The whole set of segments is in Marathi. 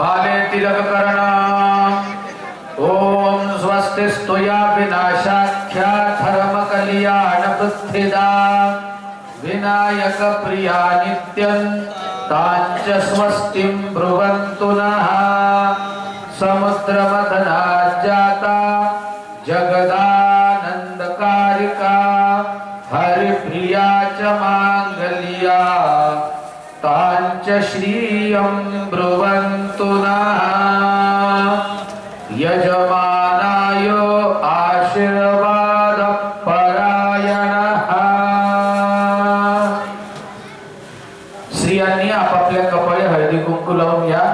बाले तिलक कर्ण ओम स्वस्तिस्तु या विनाशाख्या धर्म कल्याण पृथ्वीदा विनायक प्रिया नित्यं तांच स्वस्तिं ब्रुवन्तु नः समुद्रमथना जाता जगदानंदकारिका हरिप्रिया च मांगल्या तांच श्रियं ब्रुवन्तु नः यजमानाय आशीर्वाद परायणः। स्त्रियांनी आपापल्या कपाळी हळदी कुंकू लावून घ्या.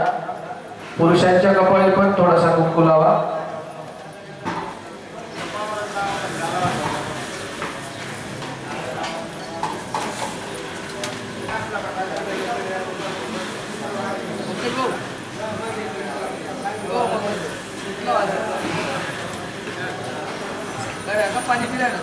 पुरुषांच्या कपाळी पण थोडासा कुंकू लावा. पाणी पिला ना.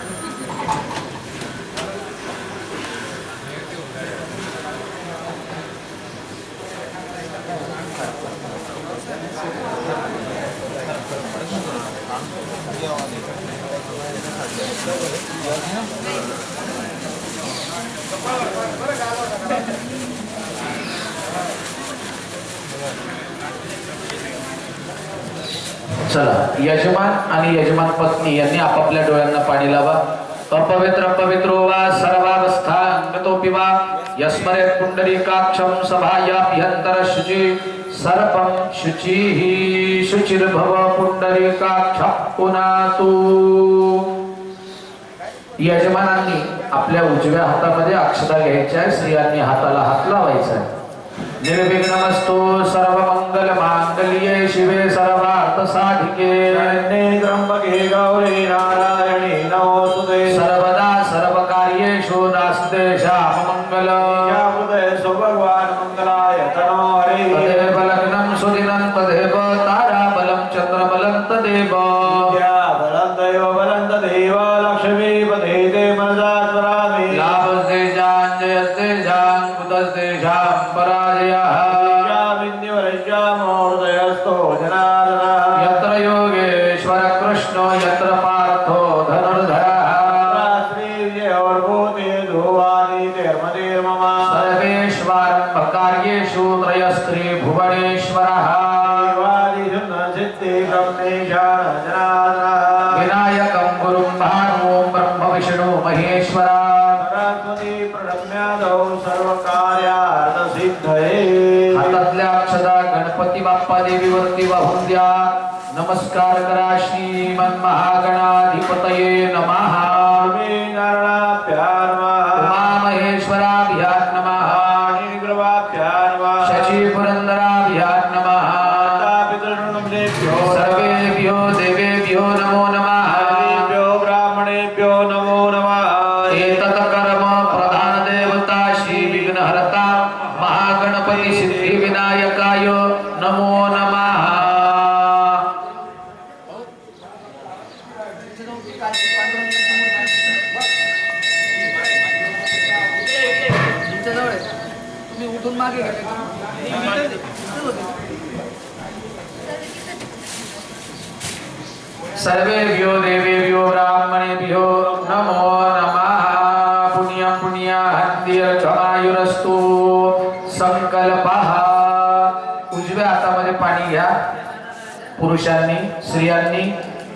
चला, यजमान आणि यजमान पत्नी यांनी आपापल्या डोळ्यांना पाणी लावा. अपवित्र पवित्रो वा सर्वावस्थांगतोऽपि वा यस्मरेत् पुंडरीकाक्षं सभायाभ्यन्तर शुचि सर्पं शुचिः शुचिर्भव पुंडरीकाक्षः पुनातु. यजमानांनी आपल्या उजव्या हातामध्ये अक्षता घ्यायच्या. स्त्रियांनी हाताला हात लावायचा. निर्विघ्नमस्तु सर्वमंगल मांगल्ये शिवे सर्वार्थ साधिके शरण्ये त्र्यंबके गौरी नारायणी नमोस्तुते. सर्वदा सर्वकार्येषु नास्ते श्याममंगलम्. हृदय सुभगवान् मंगलाय तनो हरे. तदेव लग्नं सुदिनं तदेव ताराबलं चन्द्रबलं तदेव विद्याबलं दैव बलं तदेव लक्ष्मीपते ते मनसा स्मरामि. लाभस्ते जां जयस्ते जां कुतस्ते जां पराजयः. हृदयस्थो जनार्दनः. यत्र योगेश्वर कृष्णो यत्र पार्थो धनुर्धरः. सर्वेश्वरकार्येषु त्रयस्त्री भुवनेश्वरः. विनायकं गुरुं भानुं ब्रह्म विष्णु महेश्वरा. हातातल्या अक्षता गणपती बाप्पा देवीवरती वाहून द्या. नमस्कार करा. श्रीमन महागणाधिपतये नमः. उमा महेश्वराभ्यां नमः. शची पुरंदराभ्यां नमः. सर्वेभ्यो देवेभ्यो नमो नमः. ब्राह्मणेभ्यो नमो नमः. एतत् कर्म प्रधान देवता श्री विघ्नहर्ता महागणपती सिद्धि विनायकाय नमो नमः. तुम्ही उठून मागे गेले. सर्वेभ्यो देवेभ्यो ब्राह्मणेभ्यो नमो नमः. पुण्यं पुण्याहन्दिर्जमायुरस्तु संकल्पः. उजव्या हातामध्ये पाणी घ्या. पुरुषांनी स्त्रियांनी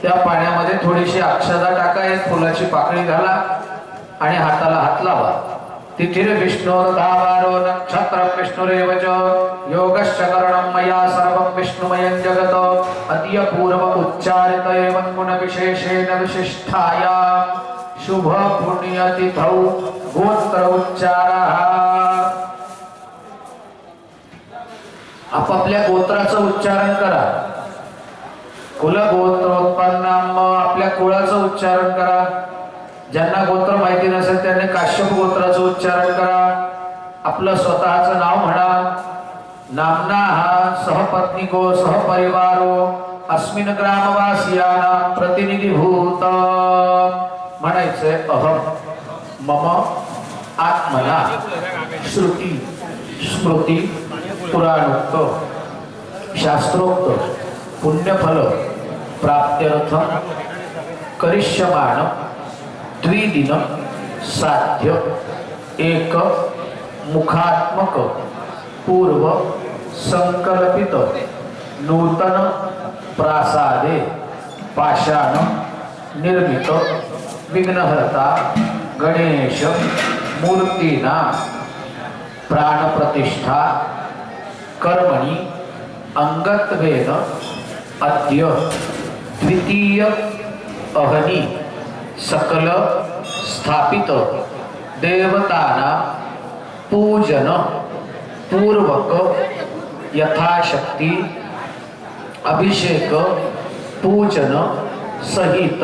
त्या पाण्यामध्ये थोडीशी अक्षता टाका. एक फुलाची पाकळी घाला आणि हाताला हात लावा. तिथिर विष्णुर्धावारो नक्षत्र विष्णुरेव च योगश्च करणं मया सर्वं विष्णुमयं जगत अद्य पूर्व उच्चारित एवं गुण विशेषेण विशिष्टाया शुभ पुण्यतिथौ गोत्र उच्चारः. आपापल्या गोत्राचं उच्चारण करा. कुल गोत्रोत्पन्नम आपल्या कुळाचं उच्चारण करा. ज्यांना गोत्र माहिती नसेल त्यांनी काश्यप गोत्राचं उच्चारण करा. आपलं स्वतःचं नाव म्हणा. नामना सहपत्निको सहपरिवारो अस्मिन् ग्रामवासियानां प्रतिनिधिभूत. म्हणायचंय अहम मम आत्मना श्रुती स्मृती पुराणोक्त शास्त्रोक्त पुण्यफल प्राप्त्यर्थम करिष्यमाण द्विदिन साध्य एक मुखात्मक पूर्व संकल्पित नूतन प्रासादे पाषाण निर्मित विघ्नहर्ता गणेश मूर्तीना प्राणप्रतिष्ठा कर्मणि अंगत्वेन अद्य द्वितीय अहनी सकल स्थापित देवताना पूजन पूर्वक यथाशक्ति अभिषेक पूजन सहित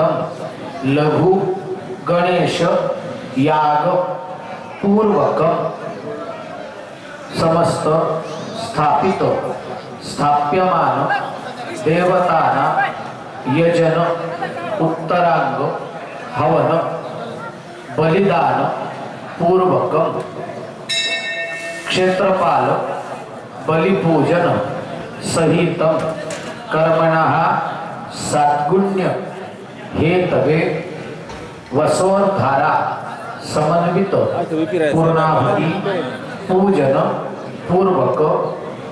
लघु गणेश याग पूर्वक समस्त स्थापित स्थाप्यमान देवताना यजन उत्तरांग हवन बलिदान पूर्वक क्षेत्रपाल बलिपूजन सहित कर्मणः सात्गुण्य हेतवे वसोद्धारा समन्वित पूर्णाहुति पूजन पूर्वक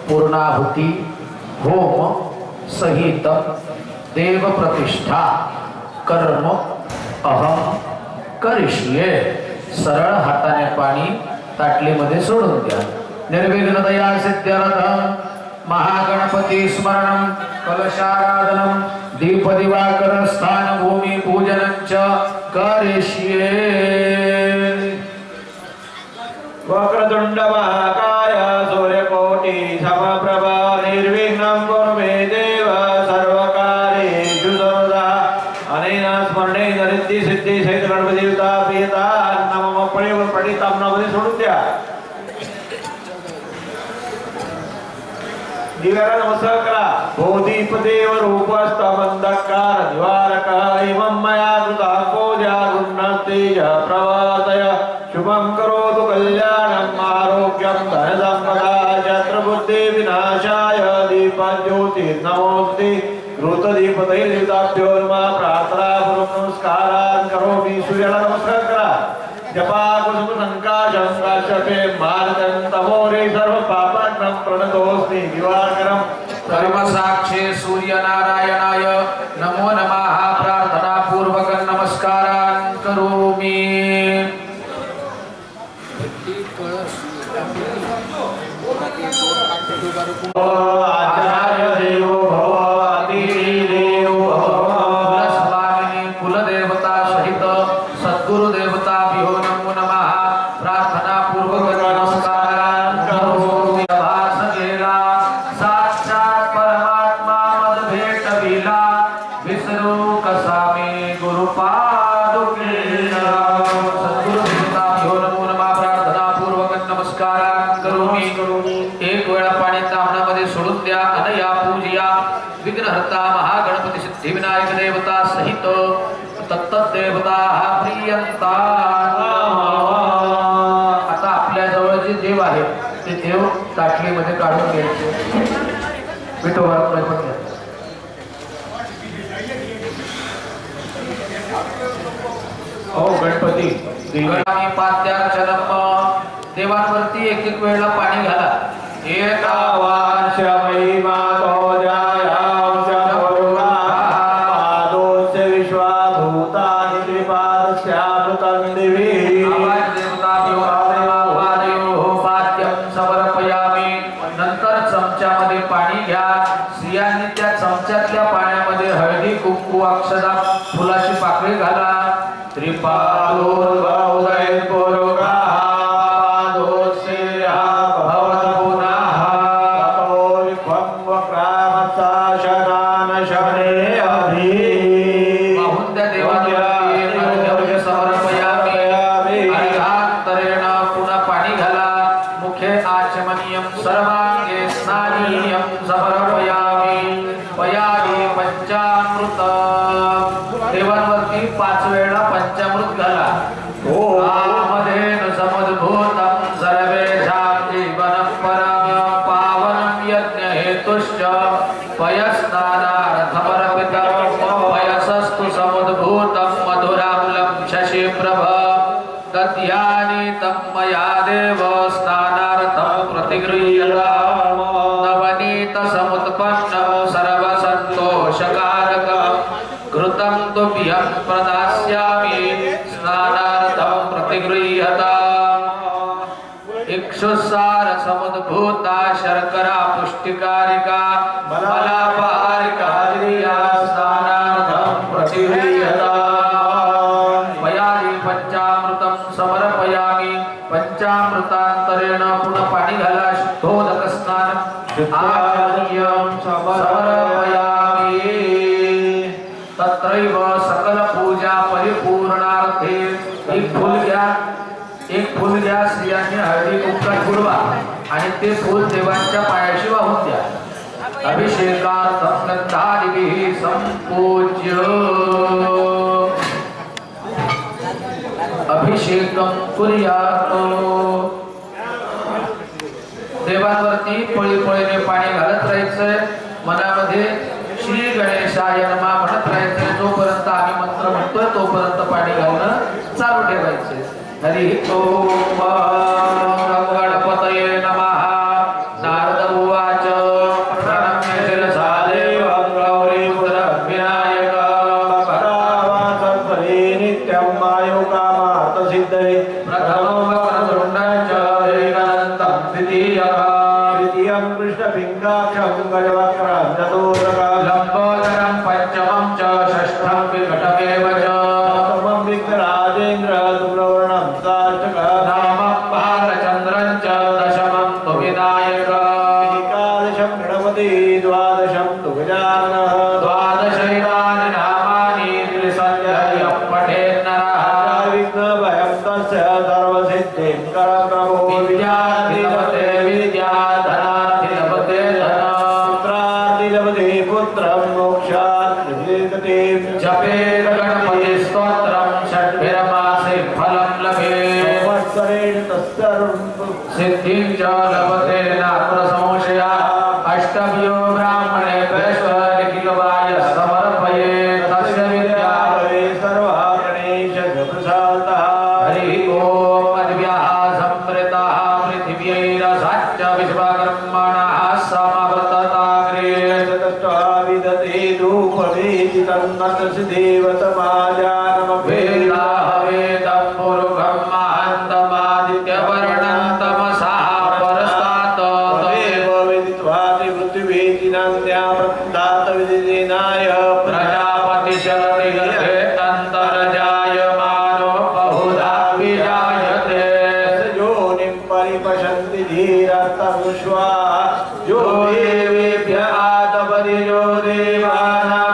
पूर्णाहुति होम सहित देव प्रतिष्ठा कर्म अहम करिष्ये. सरळ हाताने पाणी ताटलीमध्ये सोडून द्या. निर्विघ्नतया सिद्ध्यर्थं महागणपती स्मरणं कलशाराधनं दीपदिवाकर स्थान भूमि पूजनं च करिष्ये. वक्रतुंड महाकाय सूर्यकोटि समप्रभा निर्विघ्नं कुरु मे देव सर्वकार्येषु सर्वदा. अनेन स्मरणेन रिद्धी सिद्धी सहित गणपती देवता प्रियता नमः पळीवर पडिताम नामध्ये सोडून द्या. दिव्याला नमस्कार करा. बोधीपदेव रूपस्तमंदकार निवारक इमं मया कृता पूजा गुणस्तेज प्रवादय शुभं करोतु कल्याणं आरोग्यं धनसम्पदा शत्रुबुद्धि विनाशाय दीपज्योतिर्नमोऽस्ति. घृतदीपतैर्युताभ्यो नमः. प्रार्थना पूर्वक नमस्कारान् करोमि. सूर्याला नमस्कार करा. जपा कुसुम संकाशं काश्यपे मार्गं तमोरे सर्व पापाग्नं प्रणतोऽस्मि दिवाकरं. कर्मसाक्षी सूर्यनारायणाय नमो नमः. प्रार्थना पूर्वक नमस्कारान् करोमि. आचार्य देवो भव अतिथि देवो भव. कुलस्वामिनी कुलदेवता सहित सद्गुरुदेवता विहो नमो नमः. प्रार्थना पूर्वक नमस्कारान् करोमि. भास गेला साक्षात परमात्मा मद भेटविला. विसरू कसा मी गुरुपादुके. सद्गुरुदेवता विहो नमो नमः. प्रार्थना पूर्वक नमस्कारान् करोमि. एक वेळा पाणी तामणामध्ये सोडून द्या. अनया पूजया विघ्नहर्ता महागणपती सिद्धिविनायक देवता सहित तत्त देवता प्रियंता. आता आपल्या जवळ जे देव आहे ते देव ताटलीमध्ये काढून घ्यायचे. विठोबात पण घ्या. ओ गणपती गणामी पात्यार्चनम. देवांवरती एक एक वेळेला पाणी घाला. एका वांश महिमा तो जायांश पुरुषः पादोस्य विश्वाभूतानि त्रिपादस्यामृतं दिवि. नंतर चमच्यामध्ये पाणी घ्या. स्त्रियांनी त्या चमच्यातल्या पाण्यामध्ये हळदी कुंकू अक्षदा फुलाची पाकळी घाला. त्रिपादोद्भवदय पुरुषः पादोस्य भवत पुनः. ततो विश्वं वक्रामत्सा शनान शने अभि. बाहुंद्या देवावरती अर्घ्य समर्पयामि. अर्घांतरेण पुन्हा पाणी घाला. मुखे आचमनीयं सर्वांगे स्नानीयं समर्पयामि. पयादि पंचामृत. देवांवरती 5 वेळा पंचामृत घाला. तद्यानीतं मया देव स्नानार्थं प्रतिगृह्यताम् नवनीतसमुत्पन्नं सर्वसन्तोषकारकं घृतं तुभ्यं प्रदास्यामि स्नानार्थं प्रतिगृह्यताम् इक्षुसार समुद्भूता शर्करा पुष्टिकारिका मलापहारिका स्नानार्थं प्रतिगृह्यताम् मया पंचामृतं समर्पयामि पंचामृतांतरेण पुनः पाणी घाला शुद्धोदक स्नान आचमनीयं समर्पयामि तत्रैव सकल पूजा परिपूर्णार्थे एक फूल घ्या स्त्रियांनी हळदी कुंकू फुलवा आणि ते फूल देवांच्या पायाशी वाहून द्या अभिषेकार्थं गंधादिभिः संपूज्य अभिषेकं कुर्यात् देवांवरती पळीने पाणी घालत राहायचंय मनामध्ये श्री गणेशाय नमः म्हणत राहायचंय जोपर्यंत आम्ही मंत्र म्हणतोय तोपर्यंत पाणी घालणं चालू ठेवायचंय हरि ओम गणपतये नमः नारद उवाच प्रणम्य शिरसा देवं गौरीपुत्रं विनायक परावासत्वरे नित्यं मायोकामार्थसिद्धये प्रथमं वक्रतुण्डं च एकदन्तं द्वितीयं कृष्णपिङ्गाक्षं गजवक्त्रं चतुर्भुजं लम्बोदरं पंचमं च षष्ठं विकटमेव च सप्तमं विघ्नराजेन्द्र दुर्वर्णं साष्टकं नवमं भालचन्द्रं च दशमं तु विनायक एकादशं गणपति द्वादशं तु गजाननः द्वादशैतानि नामानि त्रिसन्ध्यं पठेन्नरः विघ्नभयं तस्य सर्वसिद्धिं करं प्रभो विद्याधिलभते विद्या धनाधिलभते धन पुत्राधिलभते पुत्रं मोक्षाधिगते जपेत गणपति स्तोत्रं षड्भिर्मासे फलं लभेत् संवत्सरेण तस्य सिद्धिं च लभते नात्र संशया अष्टभ्यो ब्राह्मणे वैश्वनिखिलवाय समर्पये तस्य विद्या सर्वा गणेश प्रसादः हरि ओम अद्भ्यः संवृतः पृथिव्यैरसाच्च विश्वकर्मणः समावर्तताग्रे विदते धूपवेति तन्नतसि देवतमाजानमभेदा वेदावेदं पुरुषं महान्तमादित्यवर्णं तमसा परस्तात् तदेव विदित्वाति पृथिवीति नान्या प्रदात विदिनाय प्रजापतिशक्ति गर्भे अन्तर्जायमानो बहुधा विजायते योनिं परिपशन्ति धीरतमुष्वा यो देवेभ्य आतपरियो देवानां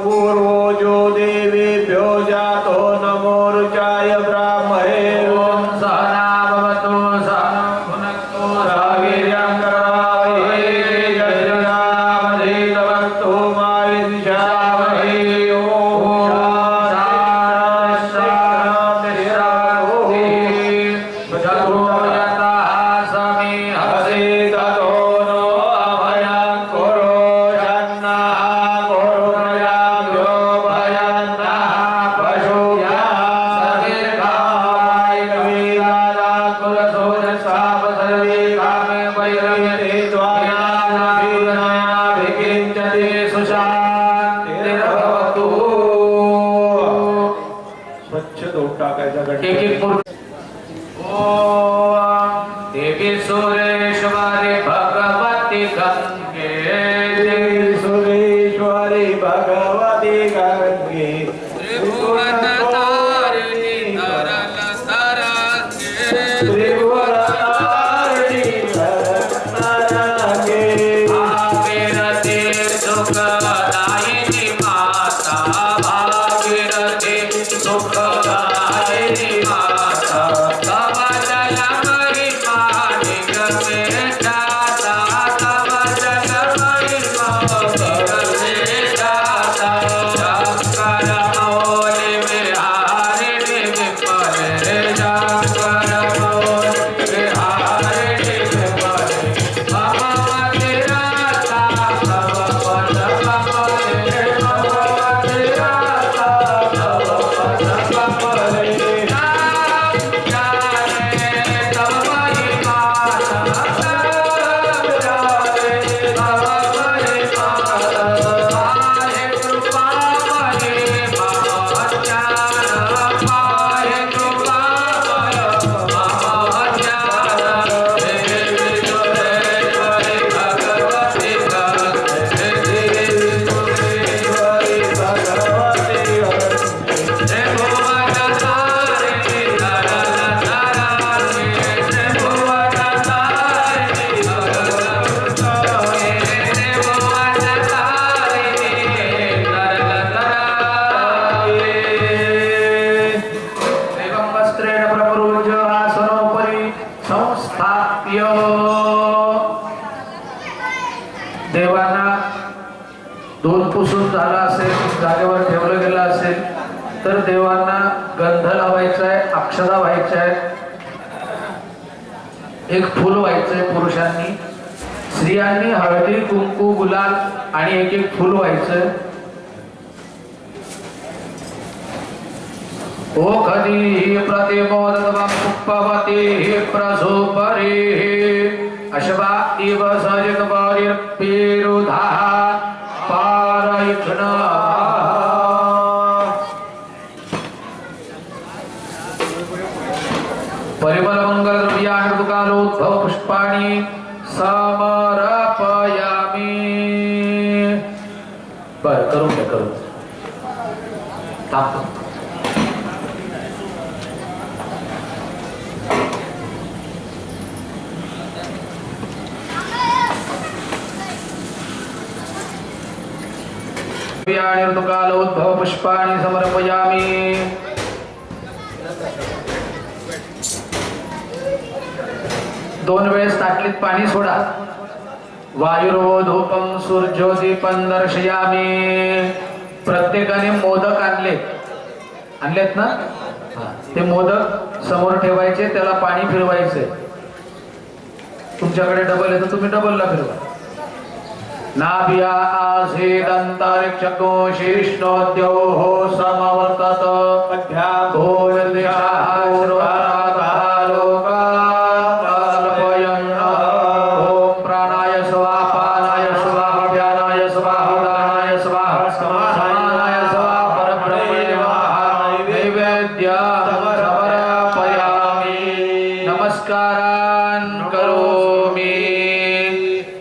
पूर्वो जो देवेभ्यो जातो नमो रुचाय ब्राह्मणे ॐ सहना भवतु सहनौ भुनक्तु सह वीर्यं करवावहै जयरामधीतवन्तु मा विद्विषावहै ॐ स्वच्छ धूप टाकायचा गणपती देवी सुरेश्वरी भगवती गंगे देवी सुरेश्वरी भगवती गंगे त्रिभुवन तारिणी तरल तरंगे त्रिभुवन तारिणी तरंगे भागीरथी सुखदायिनी माता भागीरथी सुखदायिनी माता पुसून झाला असेल, जागेवर ठेवलं गेलं असेल तर देवांना गंध लावायचा आहे, अक्षता व्हायच्या आहेत, एक फूल व्हायचंय पुरुषांनी, स्त्रियांनी हळदी कुंकू गुलाल आणि एक एक फूल व्हायचंय. ओ कधी प्रतिमोदपवती प्रसोपरी अशबा इव सजगपरिर्पेरुधा पारयिघ्न. परिमल मंगल द्रव्याणि ऋतुकालोद्भव पुष्पाणि समर्पयामि. बर करून घ्या, करून थांबतो. ऋतुकालोद्भव पुष्पाणि समर्पयामि. दोन वेळेस ताटलीत पाणी सोडा. वायुर्वो धूपम सूर्योदीपं दर्शयामि. प्रत्येकाने मोदक आणलेत ना, ते मोदक समोर ठेवायचे, त्याला पाणी फिरवायचे. तुमच्याकडे डबल आहे तर तुम्ही डबलला फिरवा. नाभिया आसीदंतरिक्षको शीर्ष्णोद्योः समवर्तत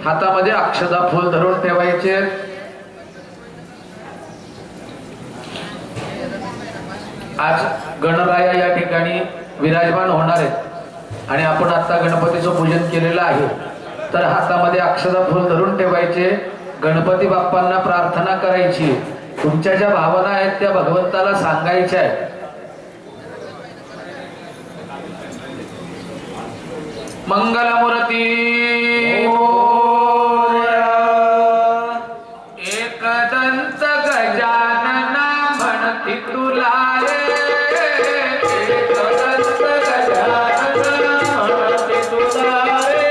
हातामध्ये अक्षता फूल धरून ठेवायचे. आज गणराया या ठिकाणी विराजमान होणार आहेत आणि आपण आता गणपतीचं पूजन केलेलं आहे. तर हातामध्ये अक्षता फूल धरून ठेवायचे, गणपती बाप्पांना प्रार्थना करायची. तुमच्या ज्या भावना आहेत त्या भगवंताला सांगायच्या आहेत. मंगलमूर्ती एकदंत गजानना म्हणती तुला रे. एकदंत गजानना म्हणती तुला रे.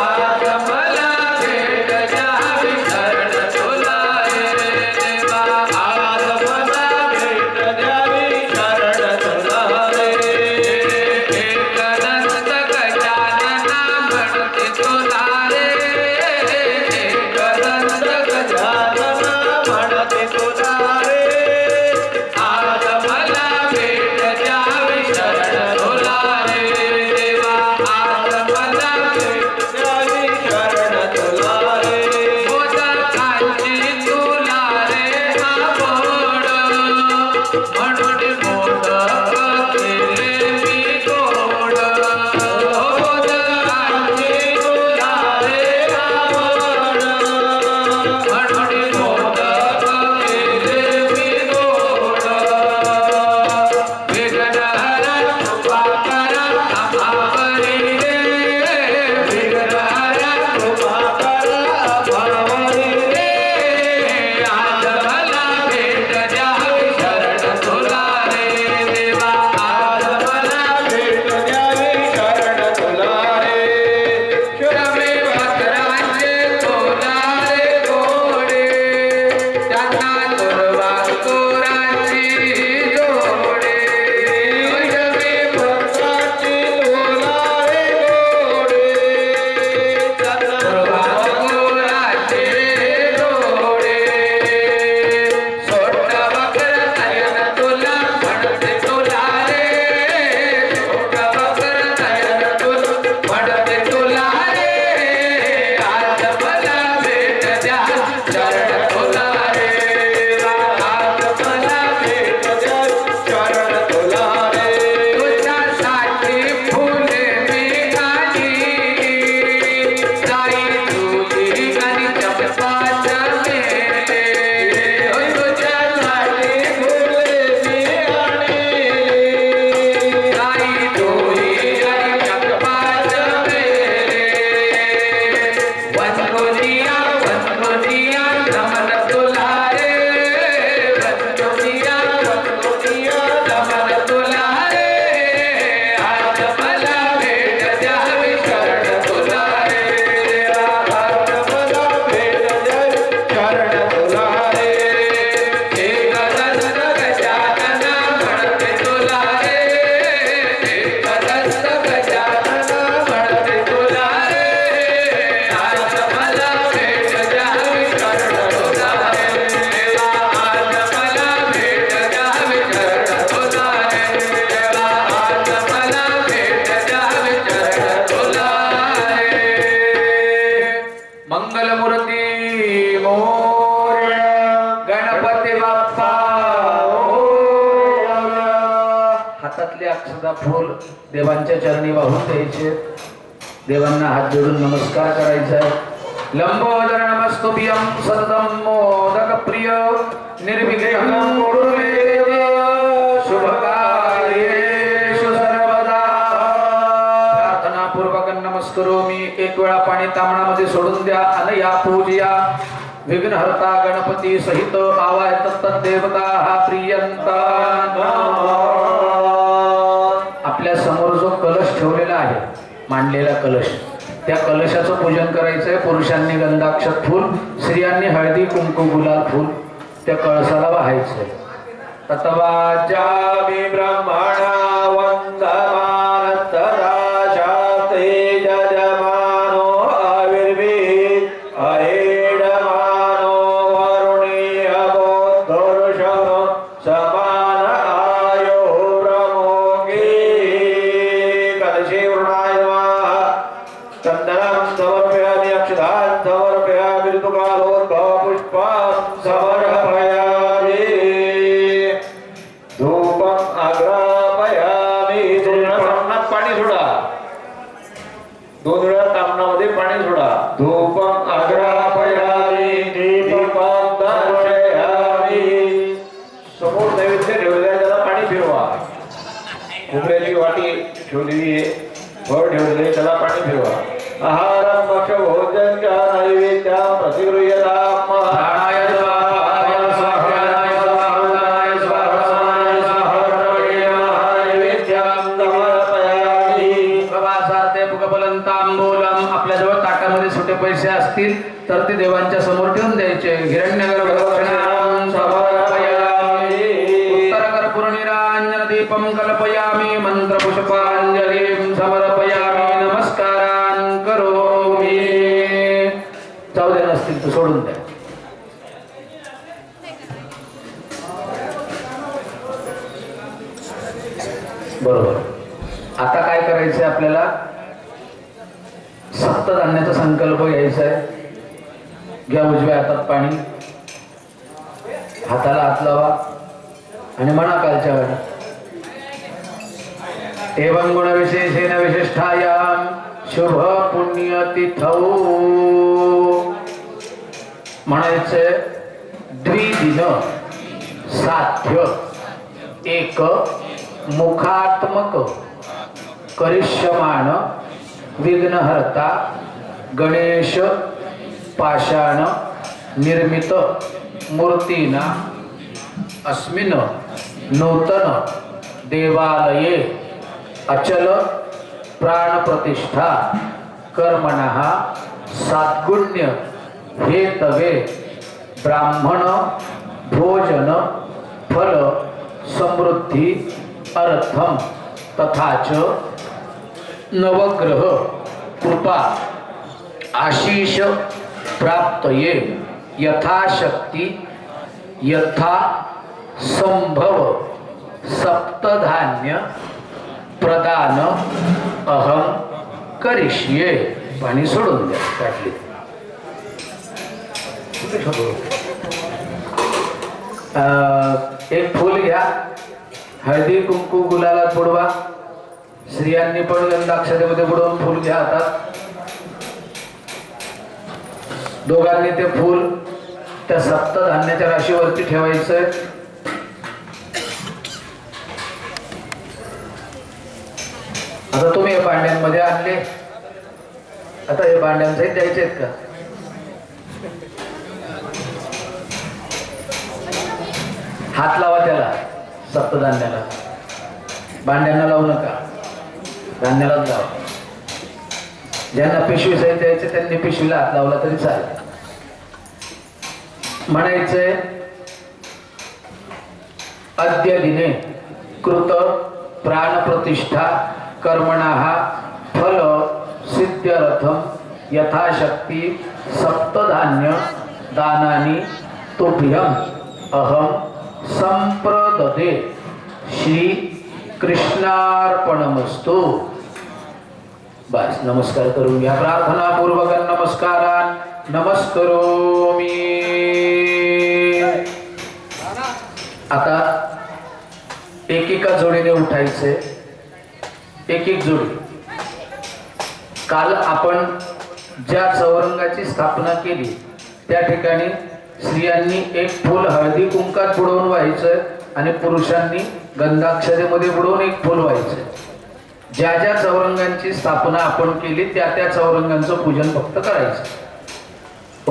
आज मला भेट द्यावी शरण तुला रे देवा. आज मला भेट द्यावी शरण तुला रे. एकदंत गजानना म्हणती तुला रे. एकदंत गजानना म्हणते तुला रे. आज हातातले अक्षदा फूल देवांच्या चरणी वाहून द्यायचे. देवांना हात जोडून नमस्कार करायचा आहे. लंबोदर नमस्तुभ्यं सततं मोदक प्रिय निर्विघ्नं कुरु मे देव शुभकार्येषु सर्वदा. प्रार्थनापूर्वक नमस्करोमि. एक वेळा पाणी तामणामध्ये सोडून द्या. अनया पूजया विघ्नहर्ता गणपती सहित आवाय तत्देवता प्रियंता. आपल्या समोर जो कलश ठेवलेला आहे, मांडलेला कलश, त्या कलशाचं पूजन करायचंय. पुरुषांनी गंधाक्षत फूल, स्त्रियांनी हळदी कुंकू गुलाल फूल त्या कळसाला वाहायचंय. तत्वाचामि ब्रह्मणा वंदमान तदाशाते जजमानो आविर्भीत अहेडमानो वरुणी अबोद्धर्षणो समान आयो ब्रह्मोगी. कलशे वृणाय नमः. चंदनं समर्पयामि अक्षतान् समर्पयामि ऋतुकालोद्भव पुष्पं समर्पयामि. धूपं आग्रापयामि. दोन वेळा तामणात पाणी सोडा. दोन वेळा तामणामध्ये पाणी सोडा. धूपं आग्रापयामि दीपं दर्शयामि. समोर नैवेद्य ठेवलेला त्याला पाणी फिरवा. खोबऱ्याची वाटी ठेवलेली आहे, फळ ठेवलेले त्याला पाणी फिरवा. आहारं भक्ष भोजन च नैवेद्यं प्रतिगृह्यताम्. प्राणाय स्वाहा, स्वाहाय स्वाहा, स्वाहाय स्वाहा, नैवेद्यं समर्पयामि. प्रवासार्थे पुगफलंतांबूलम्. आपल्याजवळ ताटामध्ये छोटे पैसे असतील तर ते देवांच्या समोर ठेवून द्यायचे. हिरण्यगर्भ दक्षिणां समर्पयामि. उत्तरकर्पूरनिराञ्जन दीपं कल्पयामि. मंत्रपुष्पाञ्जलिं समर्पयामि. नमस्कारान् करोमि. जाऊ दे, नसतील तर सोडून द्या. बरोबर. आता काय करायचंय आपल्याला? सप्तधान्याचा संकल्प घ्यायचा आहे. घ्या उजव्या हातात पाणी, हाताला हात लावा आणि म्हणा कालच्या वेळा एवं गुण विशेषेण विशिष्टायाम शुभ पुण्यतिथौ. म्हणायचे द्विदिन साध्य एक मुखात्मक करिष्यमाण विघ्नहर्ता गणेश पाषाण निर्मित मूर्तीना अस्मिन् नूतन देवालये अचल प्राण प्रतिष्ठा कर्मणः साद्गुण्य हेतवे ब्राह्मण भोजन फल समृद्धि अर्थम तथा च नवग्रह कृपा आशीष प्राप्तये यथाशक्ति यथा संभव सप्तधान्य प्रदान अहम करिष्ये. पाणी सोडून द्या ताटलीत. एक फूल घ्या, हळदी कुंकू गुलालात बुडवा. स्त्रियांनी पण गंधाक्षतेमध्ये बुडवून फूल घ्या हातात. दोघांनी ते फूल त्या सप्तधान्याच्या राशीवरती ठेवायचंय. आता तुम्ही हे भांड्यांमध्ये आणले. आता हे भांड्यांसहित द्यायचे आहेत का? हात लावा त्याला, सप्तधान्याला. भांड्यांना लावू नका, धान्यालाच लावा. ज्यांना पिशवी सहित द्यायचे त्यांनी पिशवीला हात लावला तरी चालेल. म्हणायचंय अद्य दिने कृत प्राण प्रतिष्ठा कर्मणः फल सिद्ध्यर्थम यथाशक्ति सप्तधान्य दानानि तुभ्यम अहम संप्रददे. श्री कृष्णार्पणमस्तु. बस नमस्कार करून घ्या. प्रार्थना पूर्वक नमस्कारान नमस्करोमि. आता एकेका जोडीने उठायचे, एक एक जोडी. काल आपण ज्या चौरंगाची स्थापना केली त्या ठिकाणी स्त्रियांनी एक फूल हळदी कुंकात बुडवून व्हायचं आणि पुरुषांनी गंधाक्षरेमध्ये बुडवून एक फूल व्हायचं. ज्या ज्या चौरंगांची स्थापना आपण केली त्या त्या चौरंगांचं पूजन फक्त करायचं.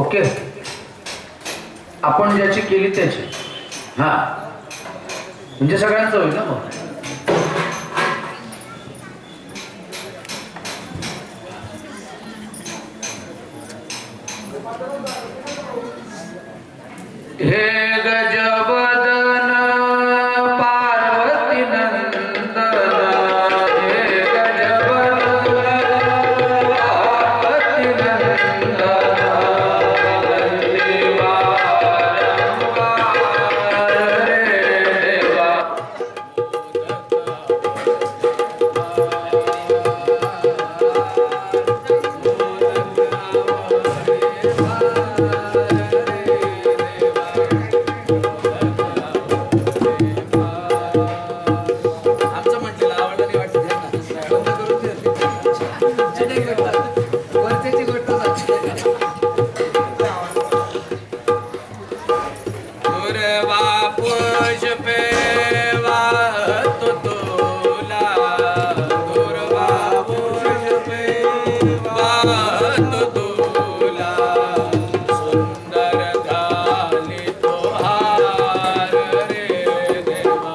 ओके, आपण ज्याची केली त्याची. हा, म्हणजे सगळ्यांचं होईल ना मग. हे गजबदन पार्वती नंदन, हे गजबदन पार्वती नंदन, वंदे बारंबार रे देवा. आमचं म्हटलेलं आवडलं नाही वाटतं त्यांना. बंद करून दे. वरच्याची गोष्ट सांगते. दुर्वा पुष्पे वाहतो तुला, दुर्वा पुष्पे वाहतो तुला, सुंदर झाली तो हार रे देवा.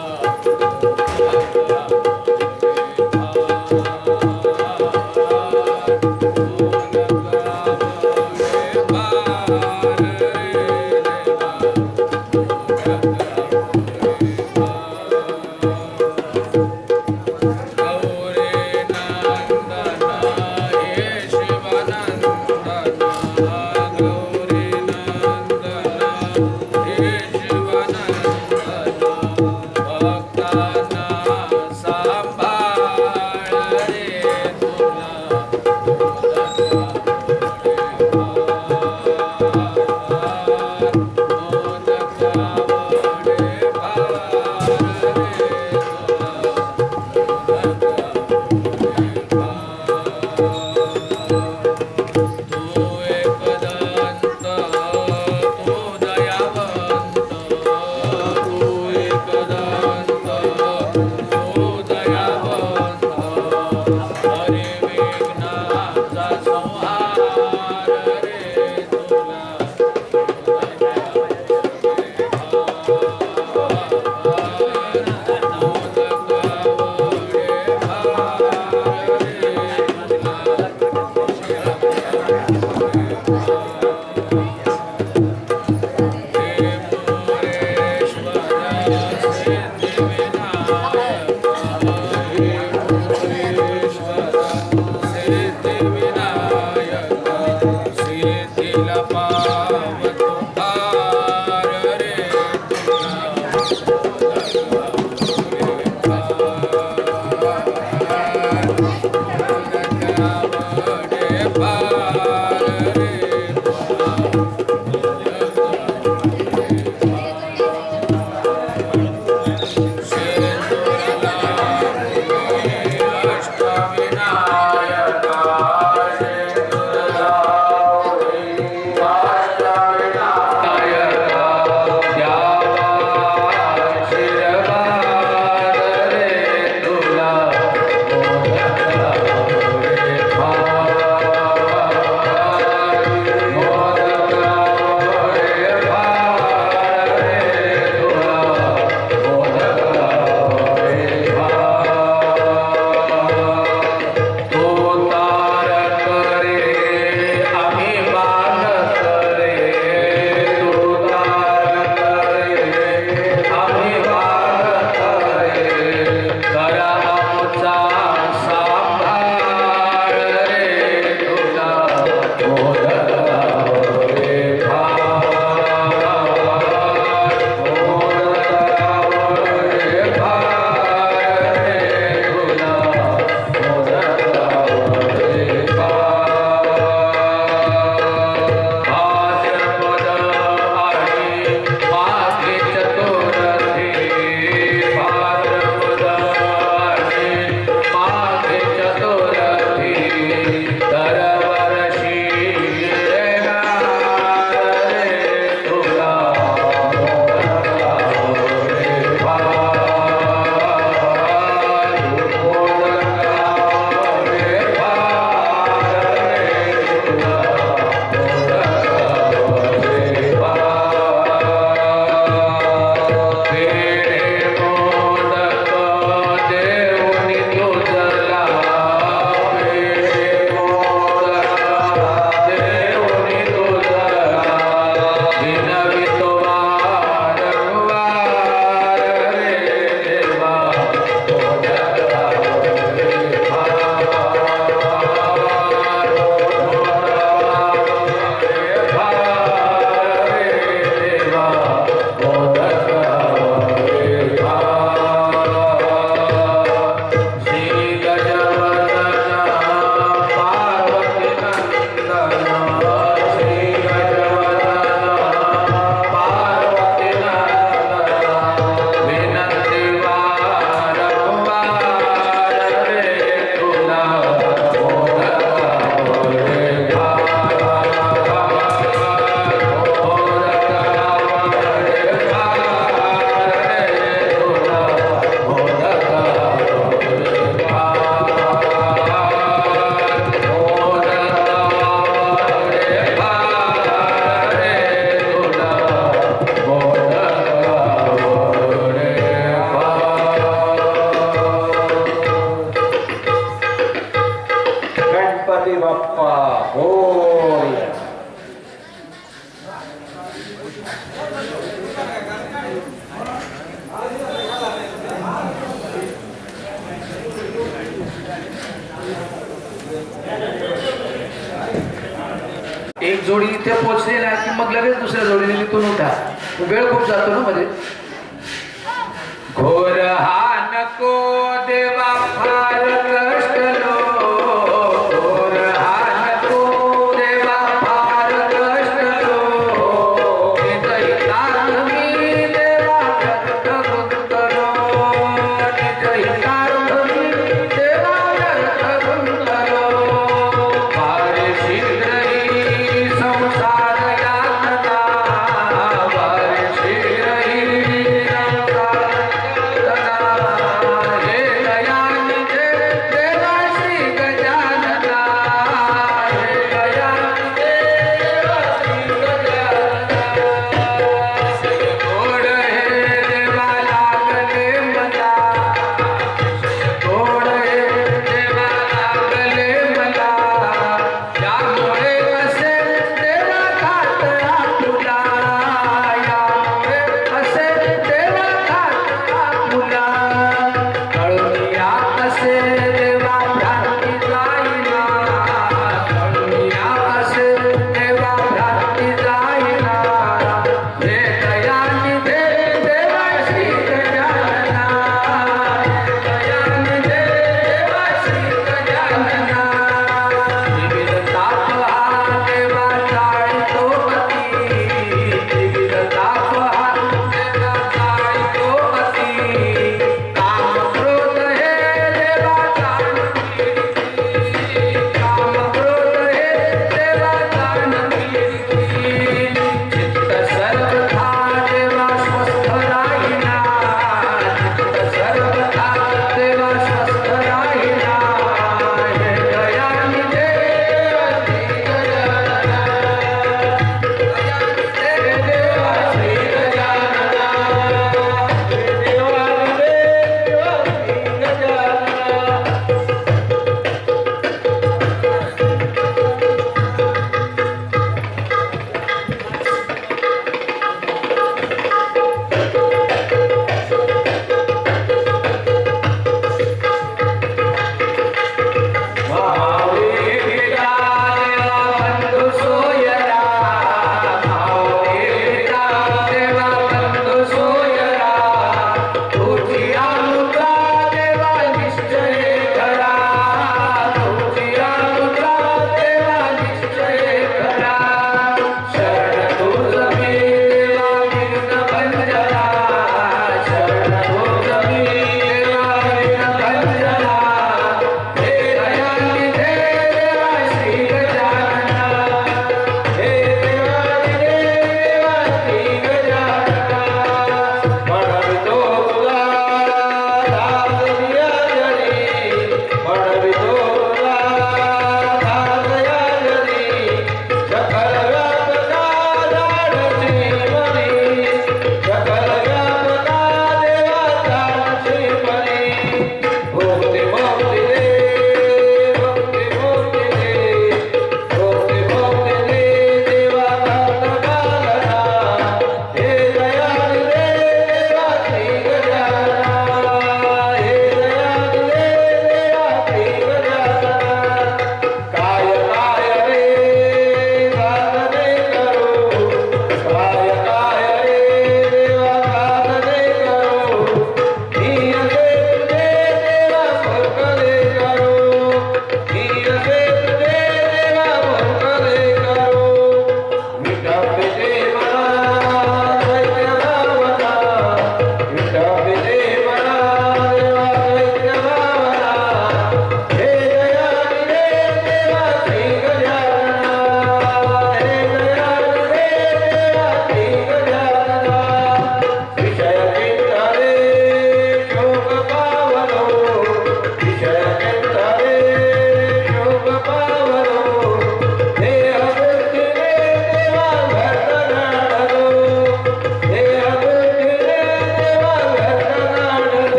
जोडी इथे पोहोचली ना की मग लगेच दुसऱ्या जोडीने तिथून उठा वेळ खूप जातो ना मध्ये घोर हा नको देवा फार कष्ट लो घोर हा नको देवा फार कष्ट लो निजहिता मी देवा व्यर्थ गुंतलो निजहिता मी देवा व्यर्थ गुंतलो फार शीघ्र ही संसार यातना फार शीघ्र ही संसार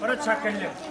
परत साखर